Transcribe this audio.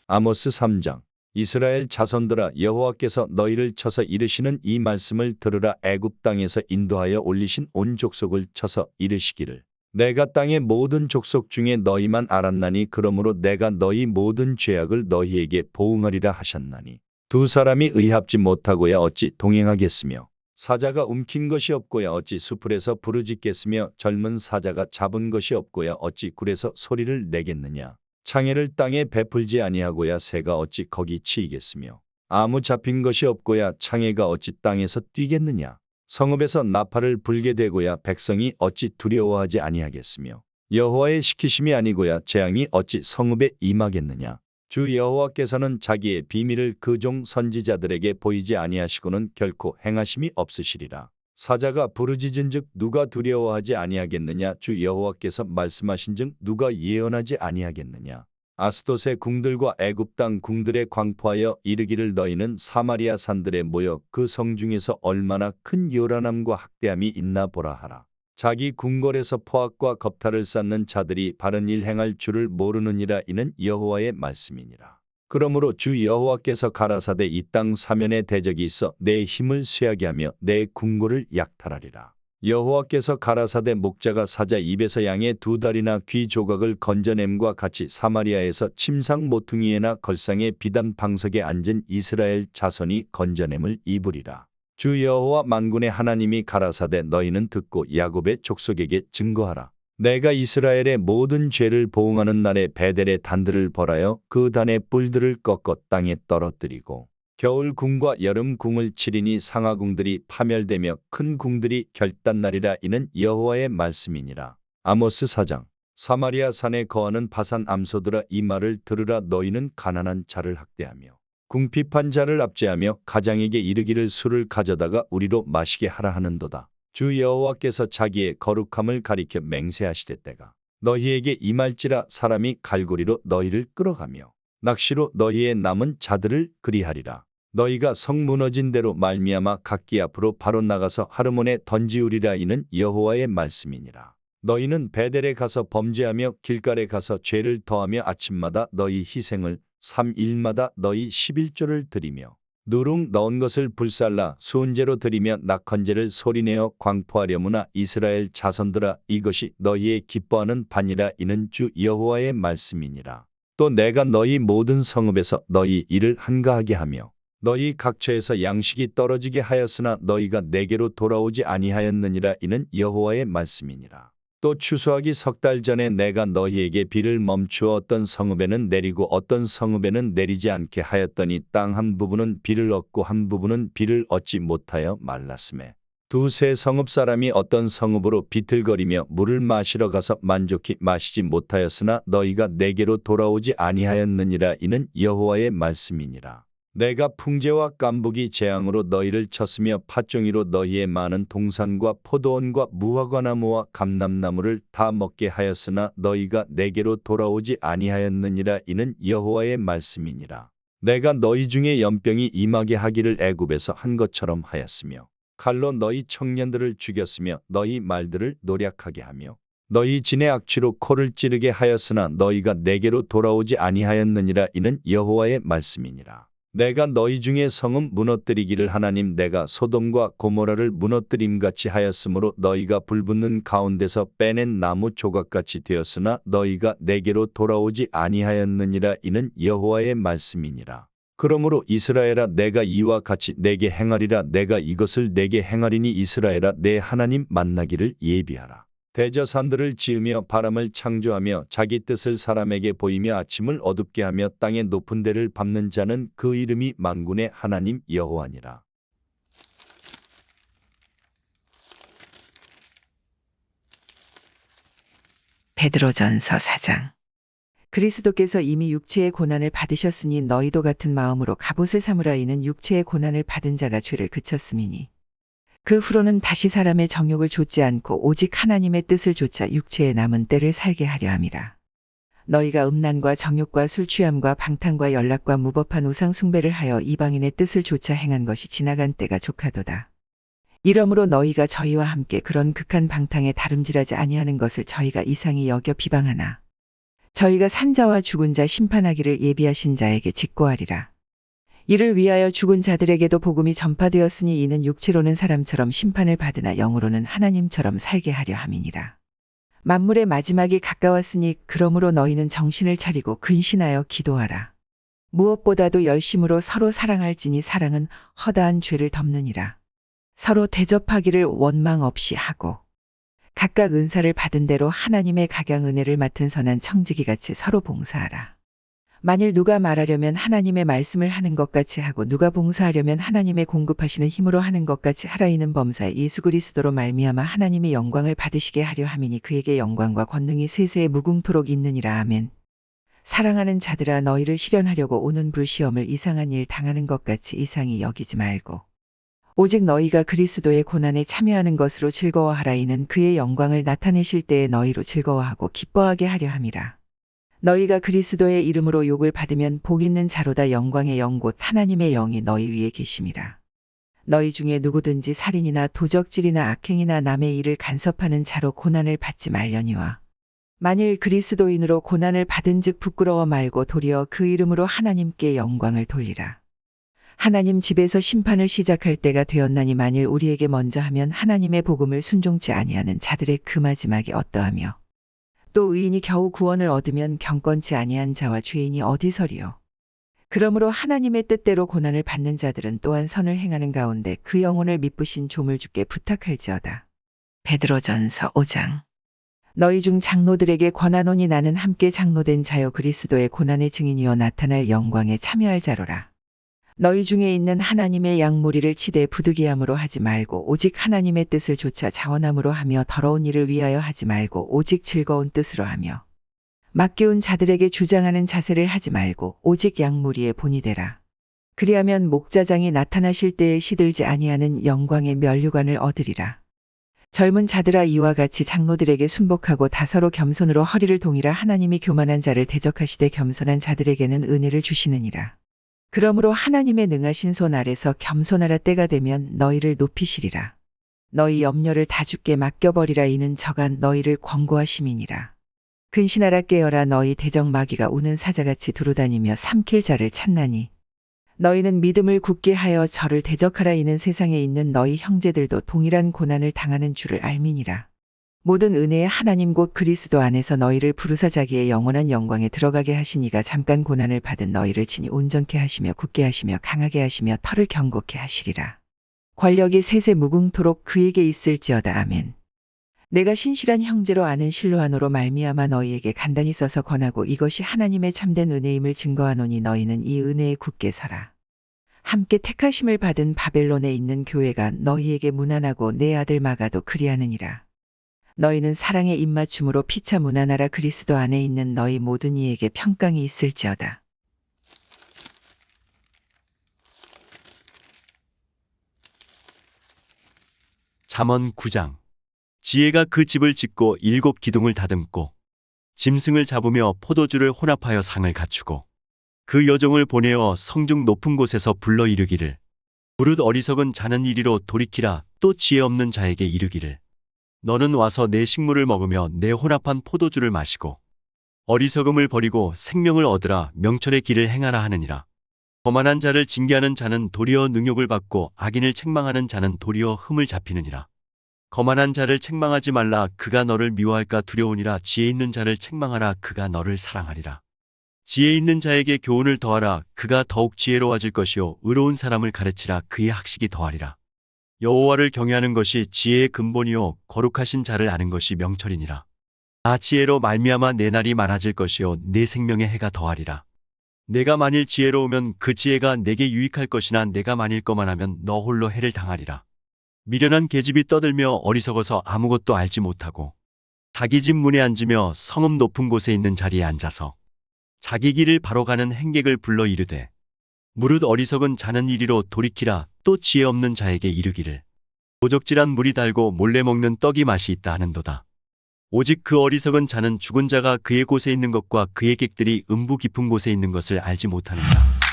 아모스 3장. 이스라엘 자손들아, 여호와께서 너희를 쳐서 이르시는 이 말씀을 들으라. 애굽 땅에서 인도하여 올리신 온 족속을 쳐서 이르시기를, 내가 땅의 모든 족속 중에 너희만 알았나니 그러므로 내가 너희 모든 죄악을 너희에게 보응하리라 하셨나니, 두 사람이 의합지 못하고야 어찌 동행하겠으며, 사자가 움킨 것이 없고야 어찌 수풀에서 부르짖겠으며, 젊은 사자가 잡은 것이 없고야 어찌 굴에서 소리를 내겠느냐. 창해를 땅에 베풀지 아니하고야 새가 어찌 거기 치이겠으며, 아무 잡힌 것이 없고야 창해가 어찌 땅에서 뛰겠느냐. 성읍에서 나팔을 불게 되고야 백성이 어찌 두려워하지 아니하겠으며, 여호와의 시키심이 아니고야 재앙이 어찌 성읍에 임하겠느냐. 주 여호와께서는 자기의 비밀을 그 종 선지자들에게 보이지 아니하시고는 결코 행하심이 없으시리라. 사자가 부르짖은즉 누가 두려워하지 아니하겠느냐. 주 여호와께서 말씀하신즉 누가 예언하지 아니하겠느냐. 아스돗의 궁들과 애굽 땅 궁들에 광포하여 이르기를, 너희는 사마리아 산들에 모여 그 성 중에서 얼마나 큰 요란함과 학대함이 있나 보라 하라. 자기 궁궐에서 포악과 겁탈을 쌓는 자들이 바른 일 행할 줄을 모르느니라. 이는 여호와의 말씀이니라. 그러므로 주 여호와께서 가라사대 이 땅 사면에 대적이 있어 내 힘을 쇠하게 하며 내 궁궐을 약탈하리라. 여호와께서 가라사대 목자가 사자 입에서 양의 두 다리나 귀 조각을 건져냄과 같이 사마리아에서 침상 모퉁이에나 걸상의 비단 방석에 앉은 이스라엘 자손이 건져냄을 입으리라. 주 여호와 만군의 하나님이 가라사대 너희는 듣고 야곱의 족속에게 증거하라. 내가 이스라엘의 모든 죄를 보응하는 날에 베델의 단들을 벌하여 그 단의 뿔들을 꺾어 땅에 떨어뜨리고, 겨울 궁과 여름 궁을 치리니 상하 궁들이 파멸되며 큰 궁들이 결단나리라. 이는 여호와의 말씀이니라. 아모스 4장. 사마리아 산에 거하는 바산 암소들아, 이 말을 들으라. 너희는 가난한 자를 학대하며 궁핍한 자를 압제하며 가장에게 이르기를 술을 가져다가 우리로 마시게 하라 하는도다. 주 여호와께서 자기의 거룩함을 가리켜 맹세하시되 때가 너희에게 임할지라. 사람이 갈고리로 너희를 끌어가며 낚시로 너희의 남은 자들을 그리하리라. 너희가 성 무너진 대로 말미암아 각기 앞으로 바로 나가서 하르몬에 던지우리라. 이는 여호와의 말씀이니라. 너희는 베델에 가서 범죄하며 길갈에 가서 죄를 더하며 아침마다 너희 희생을 3일마다 너희 11조를 드리며 누룽 넣은 것을 불살라 수은제로 드리며 낙헌제를 소리내어 광포하려무나. 이스라엘 자손들아, 이것이 너희의 기뻐하는 반이라. 이는 주 여호와의 말씀이니라. 또 내가 너희 모든 성읍에서 너희 일을 한가하게 하며 너희 각처에서 양식이 떨어지게 하였으나 너희가 내게로 돌아오지 아니하였느니라. 이는 여호와의 말씀이니라. 또 추수하기 석 달 전에 내가 너희에게 비를 멈추어 어떤 성읍에는 내리고 어떤 성읍에는 내리지 않게 하였더니 땅 한 부분은 비를 얻고 한 부분은 비를 얻지 못하여 말랐음에, 두세 성읍 사람이 어떤 성읍으로 비틀거리며 물을 마시러 가서 만족히 마시지 못하였으나 너희가 내게로 돌아오지 아니하였느니라. 이는 여호와의 말씀이니라. 내가 풍제와 깐북이 재앙으로 너희를 쳤으며 팥종이로 너희의 많은 동산과 포도원과 무화과 나무와 감람나무를 다 먹게 하였으나 너희가 내게로 돌아오지 아니하였느니라. 이는 여호와의 말씀이니라. 내가 너희 중에 연병이 임하게 하기를 애굽에서 한 것처럼 하였으며, 칼로 너희 청년들을 죽였으며 너희 말들을 노략하게 하며 너희 진의 악취로 코를 찌르게 하였으나 너희가 내게로 돌아오지 아니하였느니라. 이는 여호와의 말씀이니라. 내가 너희 중에 성읍 무너뜨리기를 하나님 내가 소돔과 고모라를 무너뜨림같이 하였으므로 너희가 불붙는 가운데서 빼낸 나무 조각같이 되었으나 너희가 내게로 돌아오지 아니하였느니라. 이는 여호와의 말씀이니라. 그러므로 이스라엘아, 내가 이와 같이 내게 행하리라. 내가 이것을 내게 행하리니 이스라엘아, 내 하나님 만나기를 예비하라. 대저산들을 지으며 바람을 창조하며 자기 뜻을 사람에게 보이며 아침을 어둡게 하며 땅의 높은 데를 밟는 자는 그 이름이 만군의 하나님 여호와니라. 베드로전서 4장. 그리스도께서 이미 육체의 고난을 받으셨으니 너희도 같은 마음으로 갑옷을 삼으라. 이는 육체의 고난을 받은 자가 죄를 그쳤음이니 그 후로는 다시 사람의 정욕을 좇지 않고 오직 하나님의 뜻을 좇아 육체의 남은 때를 살게 하려 함이라. 너희가 음란과 정욕과 술 취함과 방탕과 연락과 무법한 우상 숭배를 하여 이방인의 뜻을 좇아 행한 것이 지나간 때가 족하도다. 이러므로 너희가 저희와 함께 그런 극한 방탕에 다름질하지 아니하는 것을 저희가 이상히 여겨 비방하나 저희가 산자와 죽은 자 심판하기를 예비하신 자에게 직고하리라. 이를 위하여 죽은 자들에게도 복음이 전파되었으니 이는 육체로는 사람처럼 심판을 받으나 영으로는 하나님처럼 살게 하려 함이니라. 만물의 마지막이 가까웠으니 그러므로 너희는 정신을 차리고 근신하여 기도하라. 무엇보다도 열심으로 서로 사랑할지니 사랑은 허다한 죄를 덮느니라. 서로 대접하기를 원망 없이 하고 각각 은사를 받은 대로 하나님의 각양 은혜를 맡은 선한 청지기같이 서로 봉사하라. 만일 누가 말하려면 하나님의 말씀을 하는 것 같이 하고 누가 봉사하려면 하나님의 공급하시는 힘으로 하는 것 같이 하라. 이는 범사 예수 그리스도로 말미암아 하나님이 영광을 받으시게 하려 함이니 그에게 영광과 권능이 세세에 무궁토록 있느니라. 아멘. 사랑하는 자들아, 너희를 실현하려고 오는 불시험을 이상한 일 당하는 것 같이 이상히 여기지 말고 오직 너희가 그리스도의 고난에 참여하는 것으로 즐거워하라. 이는 그의 영광을 나타내실 때에 너희로 즐거워하고 기뻐하게 하려 함이라. 너희가 그리스도의 이름으로 욕을 받으면 복 있는 자로다. 영광의 영 곧 하나님의 영이 너희 위에 계심이라. 너희 중에 누구든지 살인이나 도적질이나 악행이나 남의 일을 간섭하는 자로 고난을 받지 말려니와 만일 그리스도인으로 고난을 받은 즉 부끄러워 말고 도리어 그 이름으로 하나님께 영광을 돌리라. 하나님 집에서 심판을 시작할 때가 되었나니 만일 우리에게 먼저 하면 하나님의 복음을 순종치 아니하는 자들의 그 마지막이 어떠하며 또 의인이 겨우 구원을 얻으면 경건치 아니한 자와 죄인이 어디서리요. 그러므로 하나님의 뜻대로 고난을 받는 자들은 또한 선을 행하는 가운데 그 영혼을 미쁘신 조물주께 부탁할지어다. 베드로전서 5장. 너희 중 장로들에게 권하노니 나는 함께 장로된 자여 그리스도의 고난의 증인이여 나타날 영광에 참여할 자로라. 너희 중에 있는 하나님의 양 무리를 치되 부득이함으로 하지 말고 오직 하나님의 뜻을 조차 자원함으로 하며 더러운 일을 위하여 하지 말고 오직 즐거운 뜻으로 하며 맡겨온 자들에게 주장하는 자세를 하지 말고 오직 양 무리의 본이 되라. 그리하면 목자장이 나타나실 때에 시들지 아니하는 영광의 면류관을 얻으리라. 젊은 자들아, 이와 같이 장로들에게 순복하고 다 서로 겸손으로 허리를 동이라. 하나님이 교만한 자를 대적하시되 겸손한 자들에게는 은혜를 주시느니라. 그러므로 하나님의 능하신 손 아래서 겸손하라. 때가 되면 너희를 높이시리라. 너희 염려를 다 주께 맡겨버리라. 이는 저가 너희를 권고하심이니라. 근신하라. 깨어라. 너희 대적 마귀가 우는 사자같이 두루다니며 삼킬 자를 찾나니 너희는 믿음을 굳게 하여 저를 대적하라. 이는 세상에 있는 너희 형제들도 동일한 고난을 당하는 줄을 알미니라. 모든 은혜의 하나님 곧 그리스도 안에서 너희를 부르사 자기의 영원한 영광에 들어가게 하시니가 잠깐 고난을 받은 너희를 친히 온전케 하시며 굳게 하시며 강하게 하시며 털을 견고케 하시리라. 권력이 세세 무궁토록 그에게 있을지어다. 아멘. 내가 신실한 형제로 아는 실로아노로 말미암아 너희에게 간단히 써서 권하고 이것이 하나님의 참된 은혜임을 증거하노니 너희는 이 은혜에 굳게 서라. 함께 택하심을 받은 바벨론에 있는 교회가 너희에게 무난하고 내 아들 마가도 그리하느니라. 너희는 사랑의 입맞춤으로 피차 무난하라. 그리스도 안에 있는 너희 모든 이에게 평강이 있을지어다. 잠언 9장. 지혜가 그 집을 짓고 7 기둥을 다듬고 짐승을 잡으며 포도주를 혼합하여 상을 갖추고 그 여종을 보내어 성중 높은 곳에서 불러 이르기를 무릇 어리석은 자는 이리로 돌이키라. 또 지혜 없는 자에게 이르기를 너는 와서 내 식물을 먹으며 내 혼합한 포도주를 마시고 어리석음을 버리고 생명을 얻으라. 명철의 길을 행하라 하느니라. 거만한 자를 징계하는 자는 도리어 능욕을 받고 악인을 책망하는 자는 도리어 흠을 잡히느니라. 거만한 자를 책망하지 말라. 그가 너를 미워할까 두려우니라. 지혜 있는 자를 책망하라. 그가 너를 사랑하리라. 지혜 있는 자에게 교훈을 더하라. 그가 더욱 지혜로워질 것이요 의로운 사람을 가르치라. 그의 학식이 더하리라. 여호와를 경외하는 것이 지혜의 근본이요 거룩하신 자를 아는 것이 명철이니라. 나 지혜로 말미암아 내 날이 많아질 것이요 내 생명의 해가 더하리라. 내가 만일 지혜로우면 그 지혜가 내게 유익할 것이나 내가 만일 거만하면 너 홀로 해를 당하리라. 미련한 계집이 떠들며 어리석어서 아무것도 알지 못하고 자기 집 문에 앉으며 성읍 높은 곳에 있는 자리에 앉아서 자기 길을 바로 가는 행객을 불러 이르되 무릇 어리석은 자는 이리로 돌이키라. 또 지혜 없는 자에게 이르기를 도적질한 물이 달고 몰래 먹는 떡이 맛이 있다 하는도다. 오직 그 어리석은 자는 죽은 자가 그의 곳에 있는 것과 그의 객들이 음부 깊은 곳에 있는 것을 알지 못하는다.